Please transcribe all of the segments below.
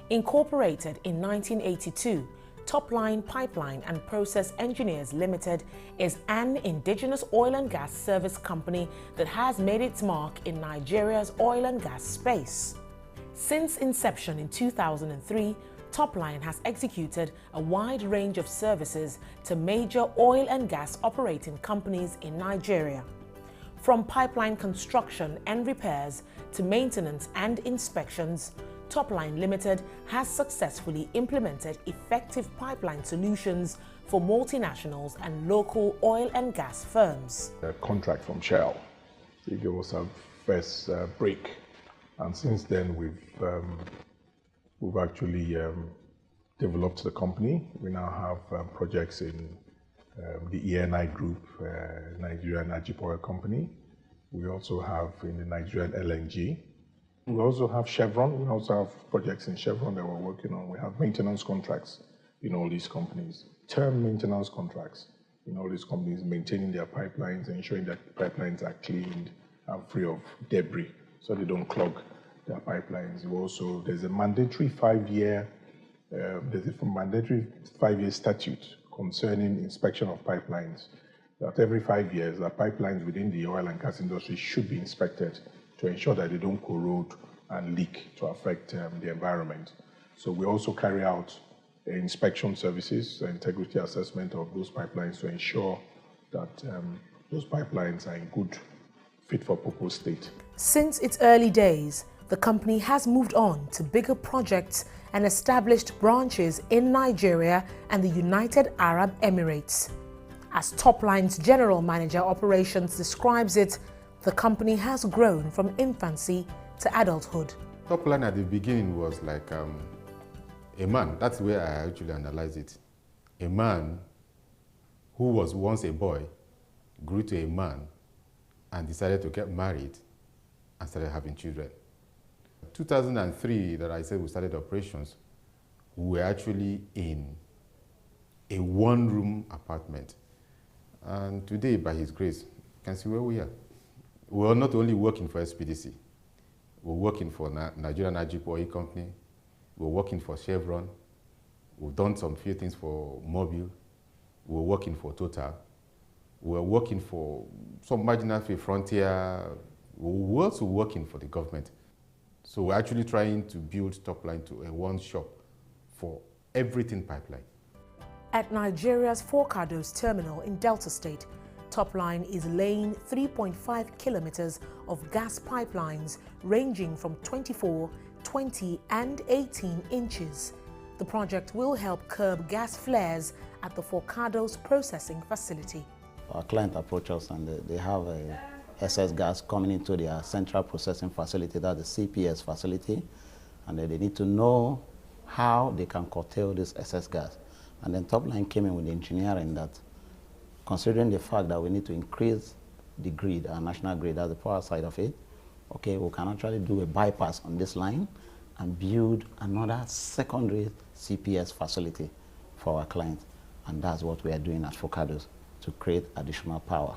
Incorporated in 1982, Topline Pipeline and Process Engineers Limited is an indigenous oil and gas service company that has made its mark in Nigeria's oil and gas space. Since inception in 2003, Topline has executed a wide range of services to major oil and gas operating companies in Nigeria. From pipeline construction and repairs to maintenance and inspections, Topline Limited has successfully implemented effective pipeline solutions for multinationals and local oil and gas firms. A contract from Shell. They gave us our first break, and since then we've actually developed the company. We now have projects in the ENI Group, Nigerian Energy Oil Company. We also have in the Nigerian LNG. We also have Chevron. We also have projects in Chevron that we're working on. We have maintenance contracts in all these companies, term maintenance contracts in all these companies, maintaining their pipelines, ensuring that the pipelines are cleaned and free of debris so they don't clog their pipelines. There's a mandatory five-year statute concerning inspection of pipelines. That every 5 years, the pipelines within the oil and gas industry should be inspected to ensure that they don't corrode and leak to affect the environment. So we also carry out inspection services, integrity assessment of those pipelines to ensure that those pipelines are in good, fit-for-purpose state. Since its early days, the company has moved on to bigger projects and established branches in Nigeria and the United Arab Emirates. As Topline's General Manager Operations describes it, the company has grown from infancy to adulthood. Topline at the beginning was like a man. That's the way I actually analyze it. A man who was once a boy grew to a man and decided to get married and started having children. 2003, that I said we started operations, we were actually in a one-room apartment. And today, by His grace, you can see where we are. We're not only working for SPDC, we're working for Nigerian Energy Oil Company, we're working for Chevron, we've done some few things for Mobil, we're working for Total, we're working for some marginal frontier, we're also working for the government. So we're actually trying to build Topline to a one-shop for everything pipeline. At Nigeria's Forcados terminal in Delta State, Topline is laying 3.5 kilometers of gas pipelines ranging from 24, 20 and 18 inches. The project will help curb gas flares at the Forcados processing facility. Our client approached us and they have excess gas coming into their central processing facility, that's the CPS facility, and they need to know how they can curtail this excess gas. And then Topline came in with the engineering that, considering the fact that we need to increase the grid, our national grid, that's the power side of it, okay, we can actually do a bypass on this line and build another secondary CPS facility for our client. And that's what we are doing at Forcados, to create additional power.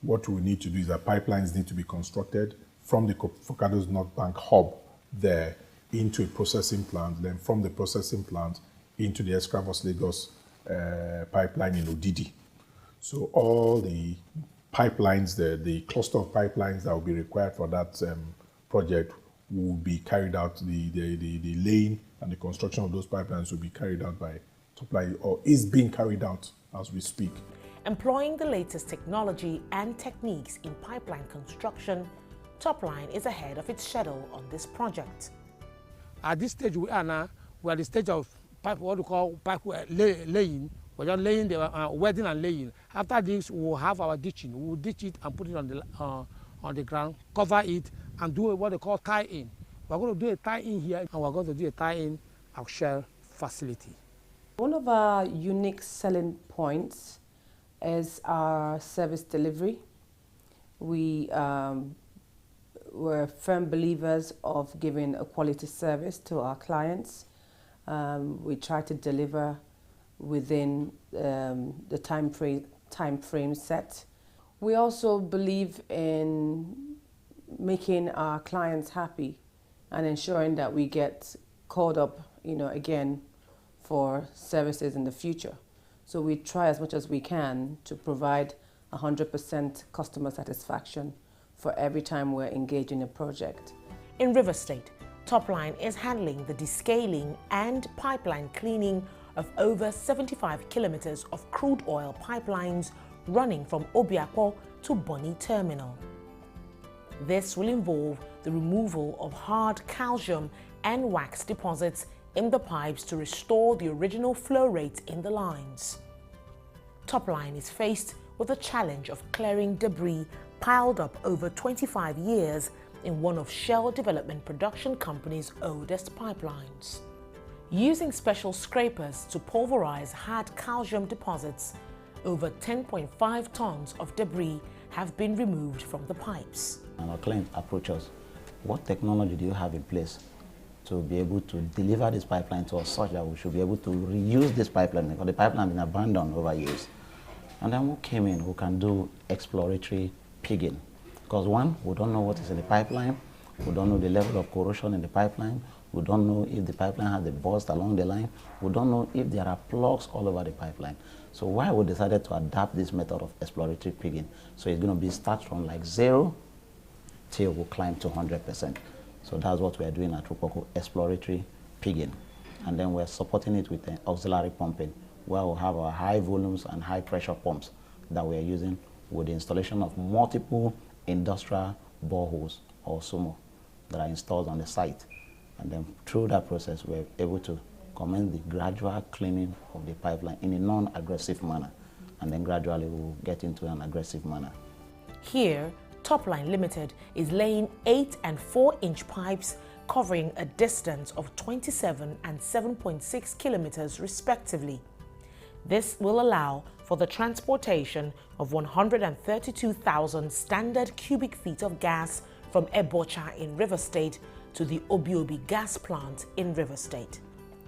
What we need to do is that pipelines need to be constructed from the Forcados North Bank hub there into a processing plant, then from the processing plant into the Escravos Lagos pipeline in Odidi. So all the pipelines, the cluster of pipelines that will be required for that project will be carried out, the laying and the construction of those pipelines will be carried out by Topline, or is being carried out as we speak. Employing the latest technology and techniques in pipeline construction, Topline is ahead of its schedule on this project. At this stage we are now, we are at the stage of pipe, what we call pipe laying. We're just laying the welding and laying. After this, we will have our ditching. We will ditch it and put it on the ground, cover it, and do what they call tie-in. We're going to do a tie-in here, and we're going to do a tie-in our Shell facility. One of our unique selling points is our service delivery. We were firm believers of giving a quality service to our clients. We try to deliver within the time frame set. We also believe in making our clients happy and ensuring that we get caught up again, for services in the future. So we try as much as we can to provide 100% customer satisfaction for every time we're engaged in a project. In River State, Topline is handling the descaling and pipeline cleaning of over 75 kilometers of crude oil pipelines running from Obiakpo to Bonny Terminal. This will involve the removal of hard calcium and wax deposits in the pipes to restore the original flow rate in the lines. Topline is faced with the challenge of clearing debris piled up over 25 years in one of Shell Development Production Company's oldest pipelines. Using special scrapers to pulverize hard calcium deposits, over 10.5 tons of debris have been removed from the pipes. And our client approach us, what technology do you have in place to be able to deliver this pipeline to us such that we should be able to reuse this pipeline, because the pipeline has been abandoned over years. And then who came in who can do exploratory pigging? Because one, we don't know what is in the pipeline, we don't know the level of corrosion in the pipeline, we don't know if the pipeline has a burst along the line, we don't know if there are plugs all over the pipeline. So why we decided to adapt this method of exploratory pigging? So it's going to be start from like 0 till we climb to 100%. So that's what we are doing at Rupoko, exploratory pigging. And then we're supporting it with auxiliary pumping, where we'll have our high volumes and high pressure pumps that we are using with the installation of multiple industrial boreholes or SUMO that are installed on the site. And then through that process, we're able to commence the gradual cleaning of the pipeline in a non-aggressive manner. And then gradually we'll get into an aggressive manner. Here, Topline Limited is laying 8 and 4-inch pipes covering a distance of 27 and 7.6 kilometers respectively. This will allow for the transportation of 132,000 standard cubic feet of gas from Ebocha in River State to the Obiobi gas plant in River State.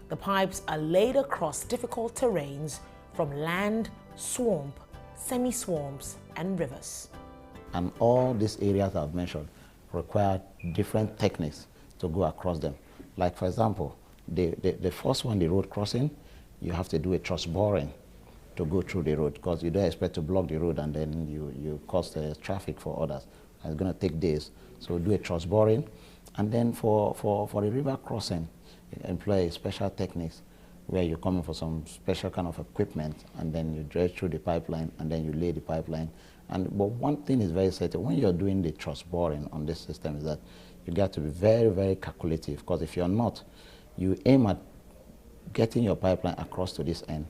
The pipes are laid across difficult terrains from land, swamp, semi-swamps and rivers. And all these areas I've mentioned require different techniques to go across them. Like for example, the first one, the road crossing, you have to do a truss boring to go through the road, because you don't expect to block the road and then you cause the traffic for others. It's going to take days. So we do a truss boring. And then for the river crossing, you employ special techniques where you come in for some special kind of equipment and then you dredge through the pipeline and then you lay the pipeline. But one thing is very certain, when you're doing the truss boring on this system, is that you got to be very, very calculative, because if you're not, you aim at getting your pipeline across to this end,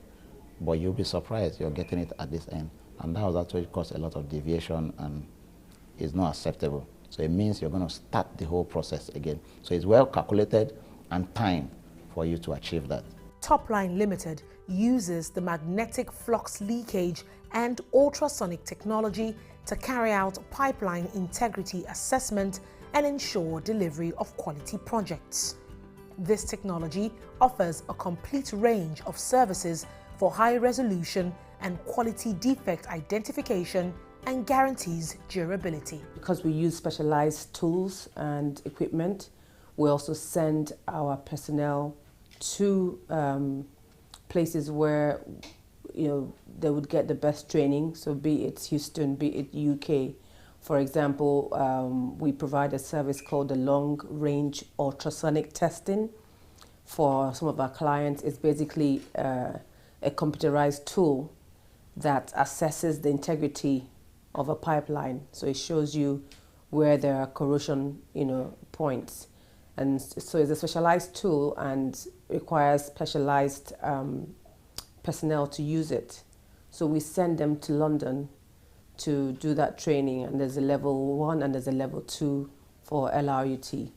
but you'll be surprised you're getting it at this end. And that was actually caused a lot of deviation and is not acceptable. So it means you're going to start the whole process again. So it's well calculated and time for you to achieve that. Topline Limited uses the magnetic flux leakage and ultrasonic technology to carry out pipeline integrity assessment and ensure delivery of quality projects. This technology offers a complete range of services for high resolution and quality defect identification and guarantees durability. Because we use specialized tools and equipment, we also send our personnel to places where they would get the best training. So be it Houston, be it UK. For example, we provide a service called the long range ultrasonic testing for some of our clients. It's basically a computerized tool that assesses the integrity of a pipeline. So it shows you where there are corrosion, points. And so it's a specialized tool and requires specialized personnel to use it. So we send them to London to do that training, and there's a level 1 and there's a level 2 for LRUT.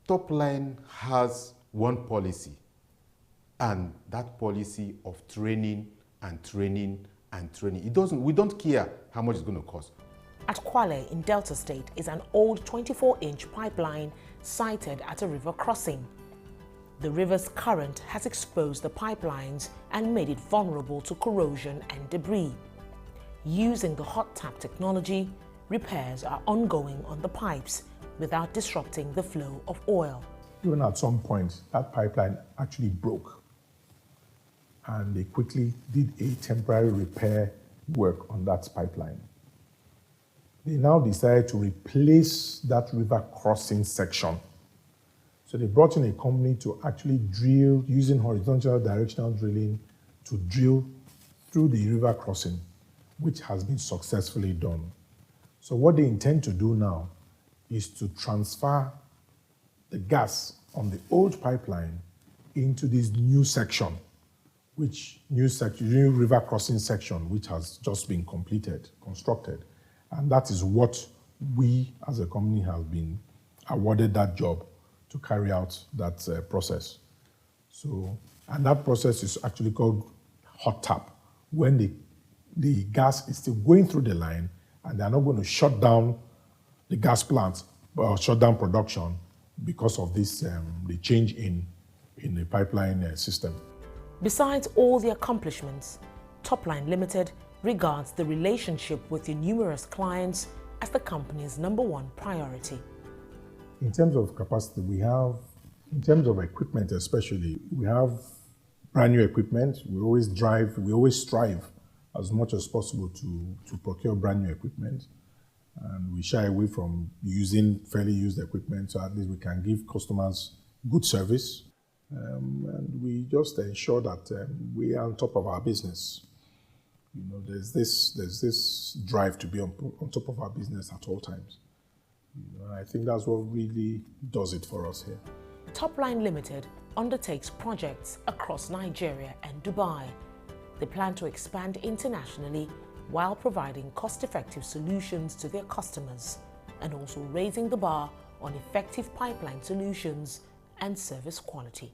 Topline has one policy, and that policy of training and training and training. We don't care how much it's going to cost. At Kwale in Delta State is an old 24-inch pipeline sited at a river crossing. The river's current has exposed the pipelines and made it vulnerable to corrosion and debris. Using the hot tap technology, repairs are ongoing on the pipes without disrupting the flow of oil. even at some point, that pipeline actually broke. And they quickly did a temporary repair work on that pipeline. They now decided to replace that river crossing section. So they brought in a company to actually drill, using horizontal directional drilling, to drill through the river crossing, which has been successfully done. So what they intend to do now is to transfer the gas on the old pipeline into this new section, new river crossing section, which has just been constructed. And that is what we as a company have been awarded that job to carry out that process. So, and that process is actually called hot tap, when the gas is still going through the line and they're not going to shut down the gas plant or shut down production because of this, the change in the pipeline system. Besides all the accomplishments, Topline Limited regards the relationship with the numerous clients as the company's #1 priority. In terms of capacity, in terms of equipment especially, we have brand new equipment. We always strive as much as possible to procure brand new equipment. And we shy away from using fairly used equipment, so at least we can give customers good service. And we just ensure that we are on top of our business. You know, there's this drive to be on top of our business at all times. You know, I think that's what really does it for us here. Topline Limited undertakes projects across Nigeria and Dubai. They plan to expand internationally while providing cost-effective solutions to their customers and also raising the bar on effective pipeline solutions and service quality.